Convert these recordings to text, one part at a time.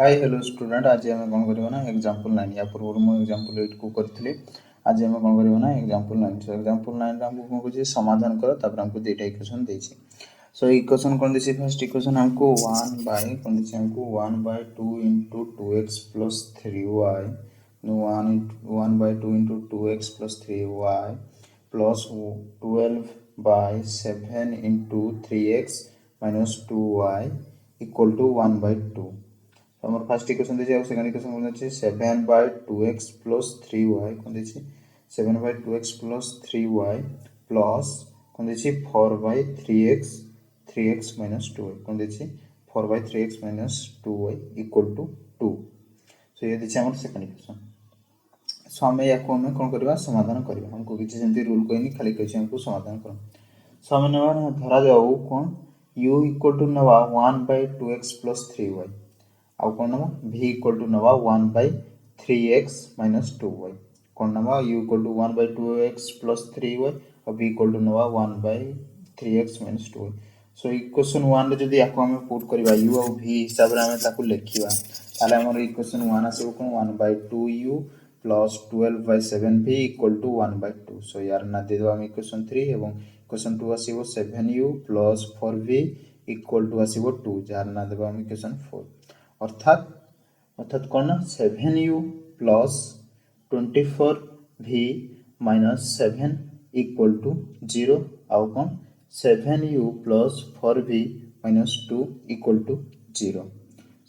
Hi hello student आज आम कौन करना एग्जांपल 9 या पूर्व मुझे एग्जांपल 8 को करी आज आम कौन करना एग्जांपल 9 सो एग्जांपल 9 हमको कौन कह समाधान कर तापर हमको दुईटा इक्वेशन देछि सो इक्वेशन कौन देछि फर्स्ट इक्वेशन हमको 1 बाय कौन देछि हमको 1 bye 2 into 2x plus 3y 1 by 2 into 2x plus 3y plus 12 by 7 into 3x minus 2y equal to 1 by 2 আমার ফার্স্ট ইকুয়েশন দিয়েছে আর সেকেন্ড ইকুয়েশন কোন আছে 7 by 2x plus 3y কোন দিয়েছে 7 by 2x plus 3y plus কোন দিয়েছে 4 by 3x minus 2y কোন দিয়েছে 4 by 3x minus 2y equal to 2 सो ये दिछे हमर सेकंड इक्वेशन सो हमें याको हमें कोन करबा समाधान करबा हमको किछि सेंती रूल कोइनी खाली कहछि हमको समाधान करो सो हमें नवा धरा जाऊ कोन u equal to नवा 1 by 2x plus 3y आउ कौन नवा v इक्वल टू नवा 1 by 3x minus 2y कौन नवा u equal to 1 by 2x plus 3y और v इक्वल टू नवा 1 by 3x minus 2y so equation 1 रे जदी याको हम पुट करबा u और v हिसाब रे हम ताकू लेखिबा ताले हमर equation 1 आसीबो cone 1 by 2u plus 12 by 7v equal to 1 by 2 सो यार ना दे दो हम इक्वेशन 3 एवं equation 2 आसीबो 7u plus 4v equal to आसीबो 2 jar ना देबो हम इक्वेशन 4 अर्थात अर्थात कौन ना 7u plus 24v minus 7 equal to 0 आउ कौन 7u plus 4v minus 2 equal to 0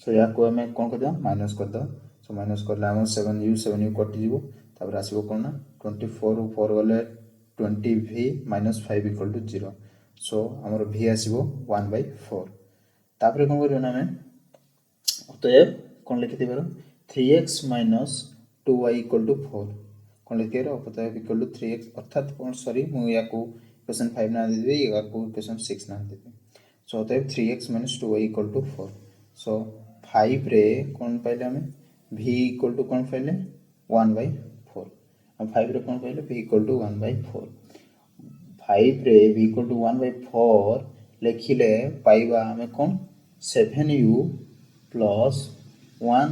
so या को हमें कौन कर दो माइनस कर दो सो माइनस करले हम 7u कटि जीवो तापर आसीबो कौन ना 24 उ 4 गले 20v माइनस 5 इक्वल टू 0 सो हमर v आसीबो 1/4 तापर कौन करियो ना हमें अतएव कौन लिखिते बारो 3x minus 2y equal to 4 कौन लिखिते बारो अतएव equal to 3x अर्थात कौन सॉरी मु याको इक्वेशन 5 ना दे देबे याको इक्वेशन 6 ना दे देबे सो अतएव 3x minus 2y equal to 4 सो 5 रे कौन पाइले हमें v equal to कौन पाइले 1/4 हम 5 रे कौन पाइले v equal to 1/4 5 रे v equal to 1/4 लिखिले पाइबा हमें कौन 7u plus 1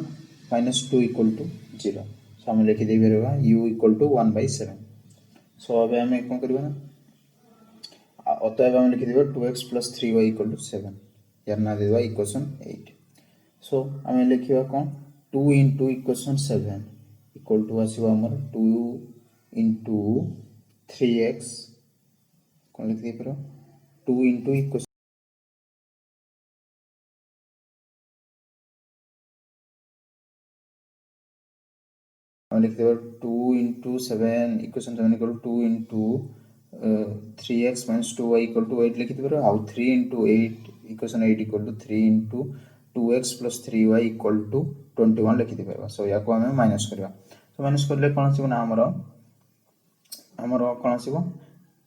minus 2 equal to 0 so हमें लिखि दे परबा u इक्वल टू 1/7 सो अब हमें कोन करबा ना अतएव हम लिखि देबा 2x plus 3y equal to 7 यार ना देबा इक्वेशन 8 सो हमें लिखिबा कोन 2 into इक्वेशन 7 इक्वल टू आसीबा हमर 2 into 3x कोन लिखि दे परबा 2 into इक्वेशन लिख देबो 2 into 7 equation 7 equal to 2 into 3x minus 2y equal to 8 लिखि देबो आउ 3 into 8 equation 8 equal to 3 into 2x plus 3y equal to 21 लिखि देबो सो या को हमें माइनस करबा सो माइनस करले कोन आसीबो ना हमरो कोन आसीबो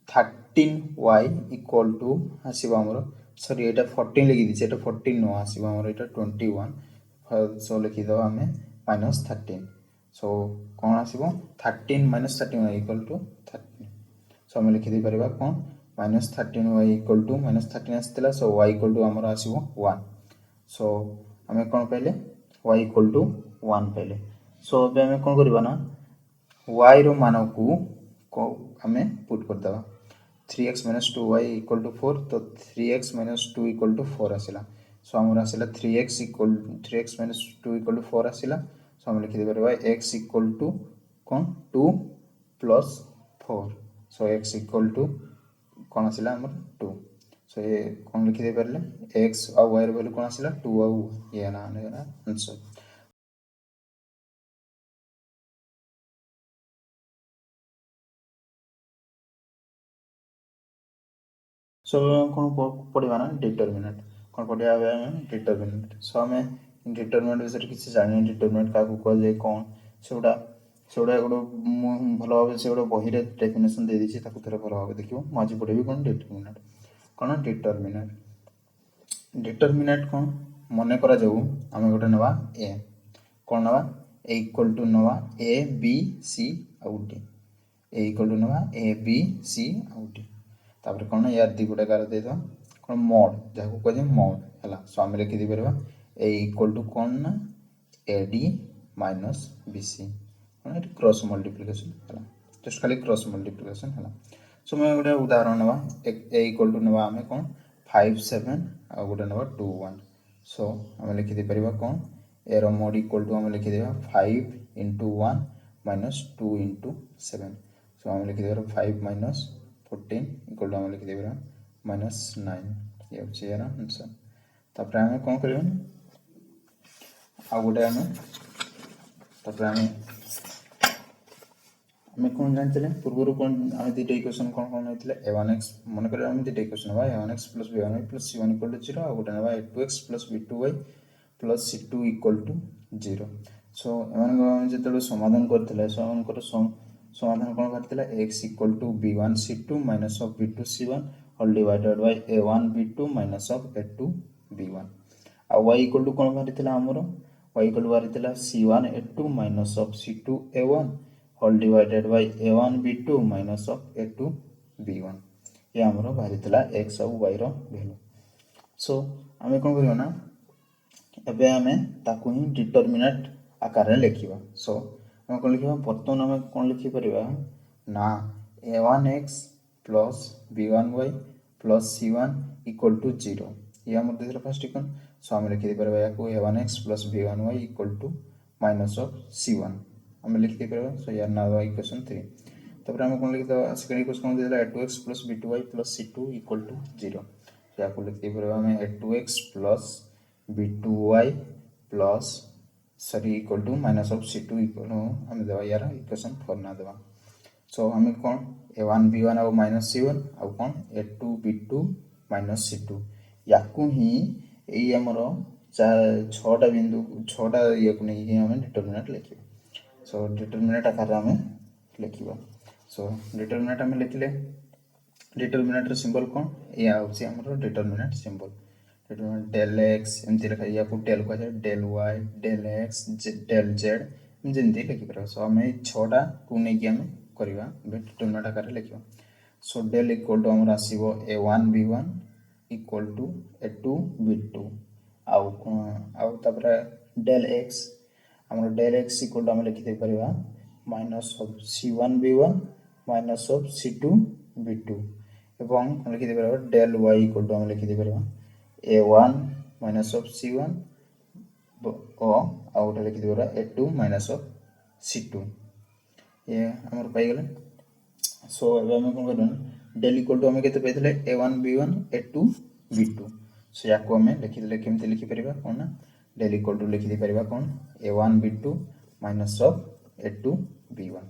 13y equal to आसीबो हमरो सॉरी एटा 14 लिखि दिछे एटा 14 नो आसीबो हमरो एटा 21 सो लिखि देबो हमें -13 सो कौन आसीबो 13 minus 13y equal to 13 सो हम लिखि दे परबा कौन -13y equal to -13 आस्तेला so y equal to हमर आसीबो 1 सो हमें कौन पहले y equal to 1 पहले सो अब हमें कौन करबा ना y रो मान को हमें पुट कर दबा 3x minus 2y equal to 4 तो 3x minus 2 equal to 4 आसिला सो हमर आसिला 3x minus 2 equal to 4 आसिला सो हम लिखि दे परबा x equal to कौन 2 plus 4 so x equal to कौन आसिला हमर 2 सो ये कौन लिखि दे परले x और y रो वैल्यू कौन आसिला 2 और ये ना आंसर सो कौन पढ़िबा ना डिटरमिनेंट कौन पढ़िया हमें डिटरमिनेंट सो हमें डिटरमिनेंट विषय किसी जानि डिटरमिनेंट का कह जाए कौन सेगुड़ा गोटे भल भाव से गोटे बही डेफिनेशन दे दीजिए ताको थोड़ा भल भाव देखिए मुझे पढ़ेबी कौन डिटरमिनेंट डिटरमिनेंट कौन मन करा जाऊ आम गोटे नवा ए कौन नवा ए इक्वल टू नवा ए बी सी आउ डी ए इक्वल टू नवा ए बी सी आउ डी तापर कौन यार दी गोटे कार दे दो कौन मोड जहाँ को कह मोड है सो आम लिखि दे परबा ए इक्वल टू कौन ना AD माइनस BC कौन क्रॉस मल्टीप्लिकेशन है जस्ट खाली क्रॉस मल्टीप्लिकेशन है सो मैं गोटे उदाहरण ना ए इक्वल टू ना आम कौन 5 7 आ गोटे ना 2 1 सो आम लिखिदे पार कौन एर मोड इक्वल टू आम लिखिदे 5 इंटू 1 माइनस 2 इंटू 7 सो आम लिखिदे 5 माइनस 14 इक्वल टू आम लिखिदे माइनस 9 ये होची यार आंसर तापर आम कौन करबा आ गोटे आम तापर आम कौन जानते पूर्व कौन आम दुटा इक्वेशन कौन कौन होता है a1x मन कर दुटा इक्वेशन ना a1x plus b1y plus c1 equal to 0 आ गोटे ना a2x plus b2y plus c2 equal to 0 so एम जो समाधान करते समाधान कौन बाहर x equal to b1 c2 minus of b2 c1 whole divided by a1 b2 minus of a2 b1 आ y इक्वल टू कौन बाहर आमर y इक्वल टू बाहर c1 a2 minus of c2 a1 whole divided by a1 b2 minus of a2 b1 ये आमर बाहर x और y रो value so आम कौन करवा ना एबे आमे ताकू ही डिटरमिनेंट आकार रे लिखिबा सो हम कौन लिखिबा बर्तमान आमे कौन लिखि परिबा ना a1x plus b1y plus c1 equal to 0 ये हमर देला फर्स्ट इक्वेशन सो हम लिखि परिबा याको a1x plus b1y equal to minus of c1 हम लिखि परिबा सो यार ना इक्वेशन 3 तब हम कौन लिखि सेकंड इक्वेशन कौन देला a2x plus b2y plus c2 equal to 0 so याको लिखि परिबा हम a2x plus b2y plus sorry equal to minus of c2 equal हमें देवा यार इक्वेशन 4 ना देवा सो हमें कौन a1 b1 और माइनस c1 और कौन a2 b2 माइनस c2 याकू ही एई हमर छटा बिंदु छटा ये को नहीं हमें डिटरमिनेंट लिखिबा सो डिटरमिनेंट आकार हमें लिखिबा सो डिटरमिनेंट हमें लिखले डिटरमिनेंट रो सिंबल कौन या होची हमर डिटरमिनेंट सिंबल डेल एक्स एमती लिखा या को डेल को del Y del X del Z जमती लिखि पर सो हम छटा को नहीं कि हम करबा डिटरमिनेंट आकार लिखिबा सो डेल इक्वल टू हमर आसीबो a1 b1 equal to a2 b2 आउ तबरे डेल एक्स हमर डेल एक्स इक्वल टू हम लिखि दे परबा minus of c1 b1 minus of c2 b2 एवं हम लिखि दे परबा डेल y इक्वल टू हम लिखि दे परबा a1 minus of c1 out लिखि देबा a2 माइनस ऑफ c2 ये हमर पाई गेले सो एबे हम कोन करन डेल इक्वल टू हम केते पाइतले a1 b1 a2 b2 सो याको हम लिखि देले केमते लिखि परिबा कोन ना डेल इक्वल टू लिखि दे परिबा कोन a1 b2 minus of a2 b1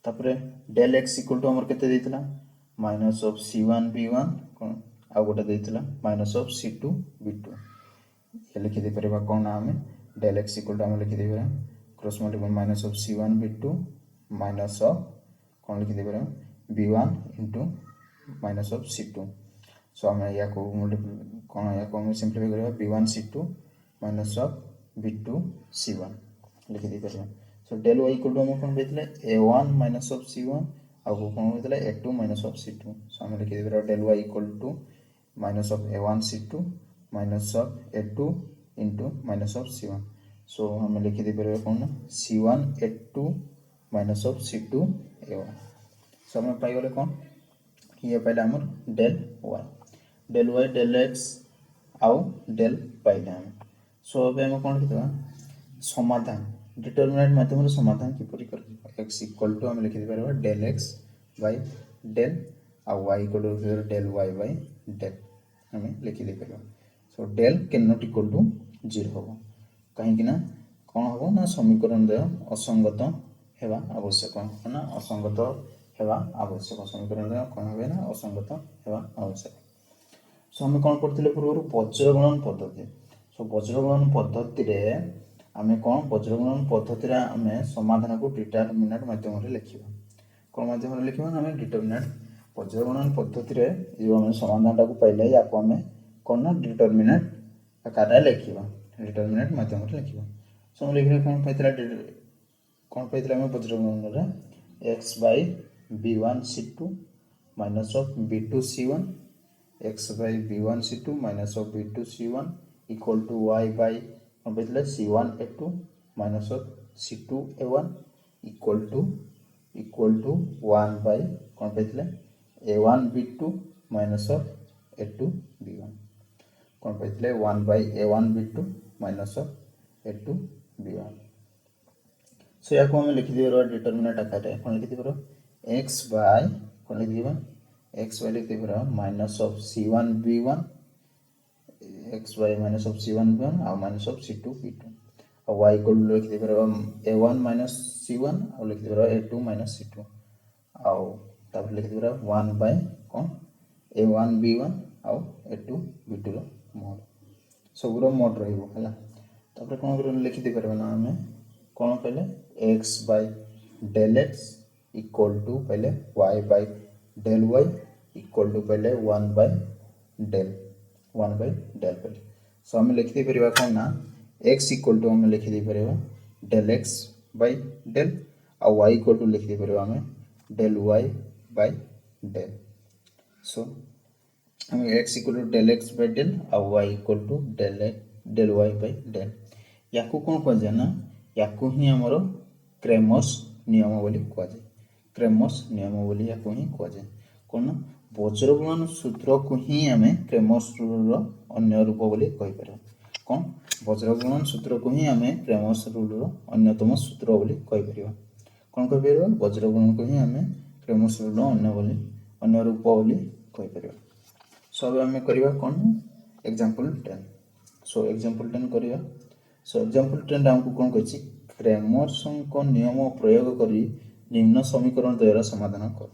तापरे डेल x इक्वल टू हमर केते देइतला माइनस ऑफ c1 b1 कोन आ गोटे देइतला माइनस ऑफ c2 b2 ये लिखि दे परिबा कोन हमें डेल x इक्वल टू हम लिखि देबा cross multiple minus of c1 b2 minus of कौन लिखि देबा b1 into minus of c2 सो हम या को मल्टीपल कौन या को हम सिंपलीफाई करबा b1 c2 minus of b2 c1 लिखि दे परिबा so del y equal to हम कौन बेतले a1 माइनस ऑफ c1 आ को कौन बेतले a2 माइनस ऑफ c2 सो हम लिखि देबा del y equal to minus of a1 c2 minus of a2 into minus of c1 so हम लिखि दे परबा कोन c1 a2 minus of c2 a1 सो हम पाई गले कोन ये पहले हमर डेल y डेल x आउ डेल पाइले हम सो अब हम कोन लिखिबा समाधान डिटरमिनेंट माध्यम रे समाधान किपरि कर x इक्वल टू हम लिखि दे परबा डेल x बाय डेल आ y equal to del y by del हमें लिखि दे परबा so del can not equal to 0 होबो कहीं कि ना कोन होबो ना समीकरण दे असंगत हेबा आवश्यक ना असंगत हेबा आवश्यक समीकरण दे कोन होबे ना असंगत हेबा आवश्यक सो हम कोन करथिले पूर्व वज्रगणन पद्धति सो वज्रगणन पद्धति रे हमें कोन वज्रगणन पद्धति रे हमें समाधान को डिटरमिनेंट माध्यम रे लिखिबा कोन माध्यम रे लिखिबा हमें डिटरमिनेंट वज्रगणन पद्धति रे जो हमें समाधान को पाइले या को हमें कोन ना डिटरमिनेंट आकार रे लिखिबा डिटरमिनेंट माध्यम रे लिखिबा सो हम लिखले कोन पाइतला हमें वज्रगणन रे x by b1 c2 minus of b2 c1 x by b1 c2 minus of b2 c1 equal to y by कौन पाइले C1A2 minus of C2A1 equal to 1 by कौन पाइले A1B2 माइनस ऑफ A2B1 कौन पाइले 1 bye A1B2 minus of A2B1 सो या को हम लिखि दिबो डिटरमिनेंट आकार कौन लिखि दिबो x बाय कौन लिखि दिबो x बाय लिखि दिबो minus of C1B1 x bye minus of C1B1 और माइनस ऑफ C2B2 और y इक्वल टू लिखि दिबो A1 माइनस C1 और लिखि दिबो A2 माइनस C2 और तब लिखि दिबो 1 बाय कौन A1B1 और A2B2 रो मोड सब रो मोड रहइबो हला तब कौन करो लिखि दे परबा ना हमें कौन पहले x by del x equal to पहले y by del y equal to पहले 1 बाय डेल पहले सो हम लिखि दे परबा कौन ना x इक्वल टू हम लिखि दे परबा डेल x बाय डेल और y इक्वल टू लिखि दे परबा हमें del y by del so हम x equal to del x by del और y equal to del y by del याकू कौन कह जाए ना याकू ही हमरो क्रेमर्स नियम बोली कह जाए क्रेमर्स नियम बोली याकू ही कह जाए कौन वज्र गुणन सूत्र को ही हमें क्रेमर्स रूल रो अन्य रूप बोली कहि परबा कौन वज्र गुणन सूत्र को ही हमें क्रेमर्स रूल रो अन्यतम सूत्र बोली कहि परबा कौन कहि परबा वज्र गुणन को ही हमें क्रेमर्स रूल रो अन्य रूप बोली कहि परबा सो अब हमें करबा कौन एग्जांपल 10 सो एग्जांपल 10 करबा सो एग्जांपल 10 हमको कौन कहछि क्रेमर्स को नियम प्रयोग करी निम्न समीकरण द्वयर समाधान कर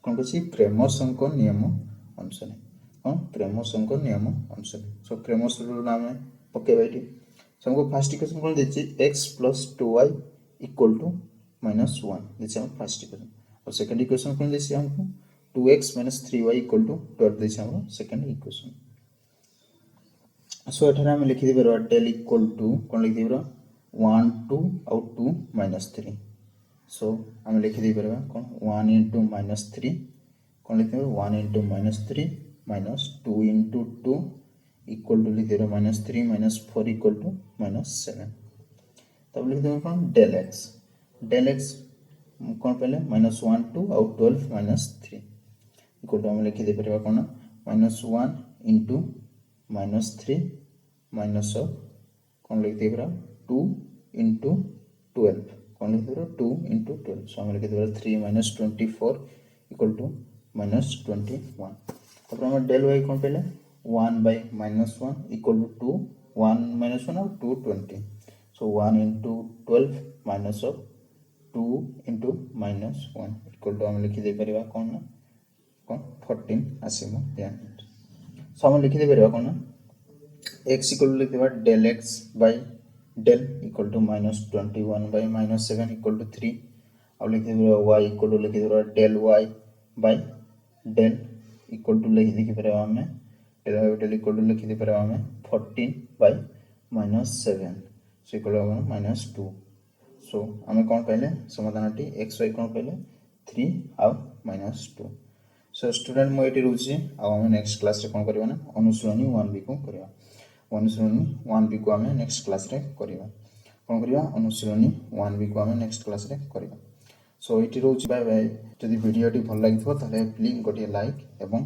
कौन कहछि क्रेमर्स को नियम अनुसार कौन क्रेमर्स को नियम अनुसार सो क्रेमर्स रूल नाम पकेबा इटी सो हमको फर्स्ट इक्वेशन कौन देछि x + 2y = -1 देछि हम फर्स्ट इक्वेशन और सेकंड इक्वेशन कौन देछि हमको 2x - 3y = 12 देछि हम सेकंड इक्वेशन सो एठारे हम लिखि दिबो डेल इक्वल टू कोन लिखि दिबो 1 2 और 2 - 3 सो हम लिखि दिबो कोन 1 * -3 कोन लिखि दिबो 1 * -3 - 2 * 2 इक्वल टू लिखि दिबो -3 - 4 = -7 तब लिखि दिबो कोन डेल x कोन पहले -1 2 और 12 - 3 इक्वल टू हम लिखि दिबो कोन -1 * -3 माइनस ऑफ कौन लिख दिबरा 2 * 12 कौन लिख दिबरा 2 * 12 सो हम लिख दिबरा 3 - 24 = -21 तब हम डेल y कौन पहले 1 बाय -1 इक्वल टू 1 - 1 और 2 20 सो 1 * 12 माइनस ऑफ 2 * -1 इक्वल टू हम लिख दे परबा कौन ना कौन 14 आसीमो ध्यान सो हम लिख दे परबा कौन ना x इक्वल टू लिख देबा del x by del equal to -21 by -7 equal to 3 और लिख देबा y इक्वल टू लिख देबा del y by del equal to लिख परबा हमें डेल इक्वल टू लिख दे परबा हमें 14 बाय -7 सो इक्वल टू -2 सो हमें कौन पहले समाधानटी xy कौन पहले 3 और -2 सो स्टूडेंट मो एटी रुचि आ हम नेक्स्ट क्लास रे कौन करबा ना अनुसरणी 1b को करबा अनुसरणी 1b को हमें नेक्स्ट क्लास रे करबा कौन करबा अनुसरणी 1b को हमें नेक्स्ट क्लास रे करबा सो एटी रुचि बाय बाय यदि वीडियो टी भल लागिथो ताले प्लीज गोटे लाइक एवं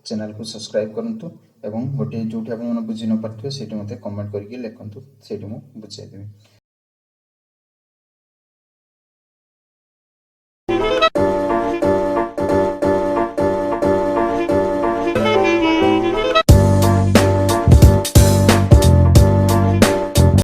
चैनल को सब्सक्राइब करंतु एवं गोटे जोठी आपन बुझी न पारथो सेठी मते कमेंट करके लेखंतु सेठी मु बुझाइ देबी।